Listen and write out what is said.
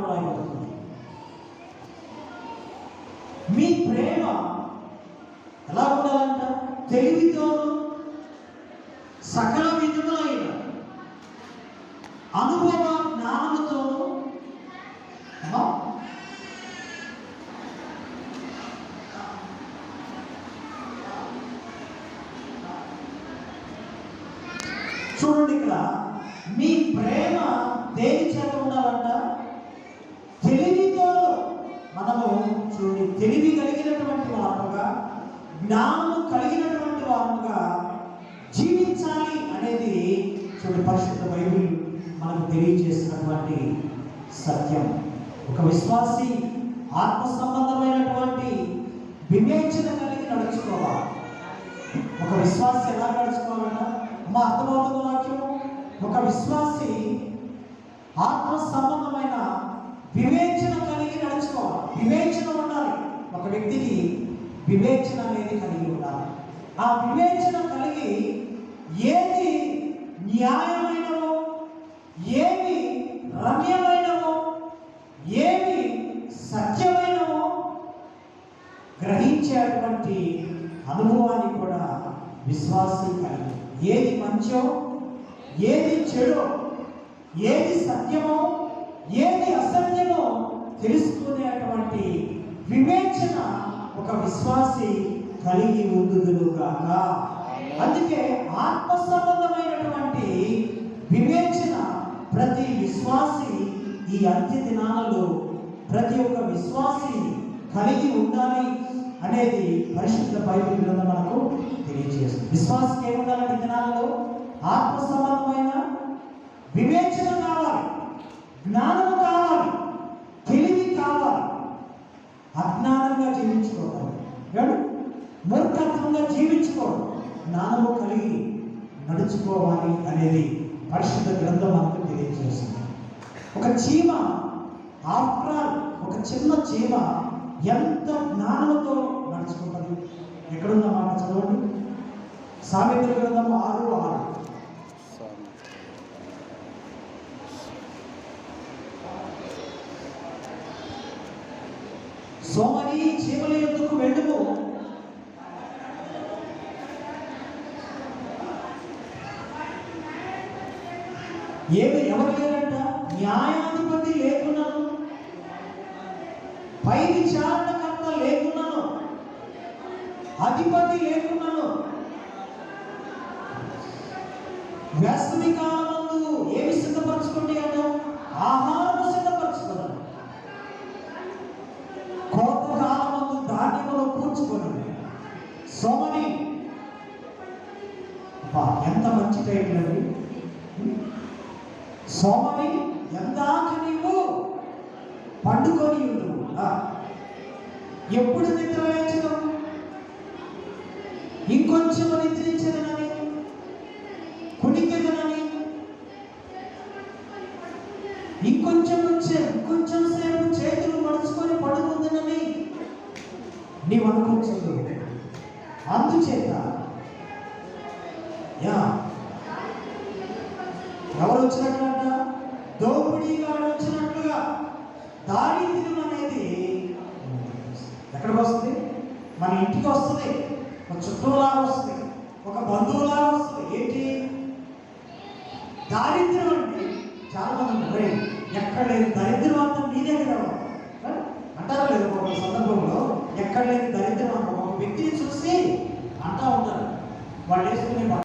మాటలు రాయబడుతుంది. మీ ప్రేమ ఎలా ఉండాలంట? తెలివితోనూ సకల విధములైన అనుభవ జ్ఞానముతోనూ చూడండి, ఇక్కడ మీ ప్రేమ దేని చేత ఉండాలంట? తెలివితో. మనము చూడండి, తెలివి కలిగినటువంటి వారుగా, జ్ఞానము కలిగినటువంటి వారుగా జీవించాలి అనేది చూడండి పరిశుద్ధ బైబిల్ మనకు తెలియజేసినటువంటి సత్యం. ఒక విశ్వాసి ఆత్మ సంబంధమైనటువంటి వివేచన కలిగి నడుచుకోవాలి. ఒక విశ్వాసి ఎలా నడుచుకోవాలన్నా మా అర్థమవుతున్న వాక్యం, ఒక విశ్వాసి ఆత్మ సంబంధమైన వివేచన కలిగి నడుచుకోవాలి. వివేచన ఉండాలి. ఒక వ్యక్తికి వివేచన అనేది కలిగి ఉండాలి. ఆ వివేచన కలిగి ఏది న్యాయమైనవో, ఏమి రమ్యమైనవో, ఏమి సత్యమైనవో గ్రహించేటువంటి అనుభవాన్ని కూడా విశ్వాసి కలిగి, ఏది మంచో, ఏది చెడో, ఏది సత్యమో, ఏది అసత్యమో తెలుసుకునేటువంటి వివేచన ఒక విశ్వాసి కలిగి ఉండుదుగాక. అందుకే ఆత్మ సంబంధమైనటువంటి వివేచన ప్రతి విశ్వాసి ఈ అంత్య దినాలలో ప్రతి ఒక్క విశ్వాసి కలిగి ఉండాలి అనేది పరిశుద్ధ బైబిల్ గ్రంథం మనకు తెలియజేస్తుంది. విశ్వాసకి ఏముండాలంటే ఈ దినాలలో ఆత్మ సంబంధమైన వివేచన కావాలి, జ్ఞానము కావాలి, తెలివి కావాలి. అజ్ఞానంగా జీవించుకోవాలి, మూర్ఖత్వంగా జీవించుకోవాలి, జ్ఞానము కలిగి నడుచుకోవాలి అనేది పరిశుద్ధ గ్రంథం మనకు తెలియజేస్తుంది. ఒక చీమ, ఆఫ్టర్ ఆల్ ఒక చిన్న చీమ ఎంత జ్ఞానంతో నడుచుకుంటుంది? ఎక్కడున్న మాట చదవండి. సామెతల గ్రంథము 6:6. సోమరి చీమల యొద్దకు వెళ్ళుము, ఎవరు లేరంట? న్యాయాధిపతి లేకున్నాను, పై విచారణకర్త లేకున్నాను, అధిపతి లేకున్నాను. వేసవి కాలమందు ఏమి సిద్ధపరచుకోండి అన్నా? ఆహారం సిద్ధపరచుకున్నాను. కోత కాలమందు ధాన్యములు కూర్చుకున్నాను. సోమని ఎంత మంచి టైటిల్ అండి. సోమని ఎందాక నీవు పండుకొని ఉండు. ఎప్పుడు నిద్ర లేచడం? ఇంకొంచెం నిద్రించదనని, కుడికెదనని, ఇంకొంచెం సేపు చేతులు మడుచుకొని పడుకుందనని నీవు అనుకుంటుంది. అందుచేత ఎవరు వచ్చినట్లంట? దోపిడీగాడు వచ్చినట్లుగా దారిద్ర్యం అనేది ఎక్కడికి వస్తుంది? మన ఇంటికి వస్తుంది, ఒక చుట్టూలాగా వస్తుంది, ఒక బంధువులాగా వస్తుంది. ఏంటి దారిద్ర్యం అంటే? చాలా మంది ఎక్కడ లేదు దరిద్రం అంతా నీ దగ్గర అంటారా లేదు? ఒక సందర్భంలో ఎక్కడ లేదు దరిద్రం అంతా ఒక వ్యక్తిని చూసి అంటా ఉంటారు. వాళ్ళు వేసుకునే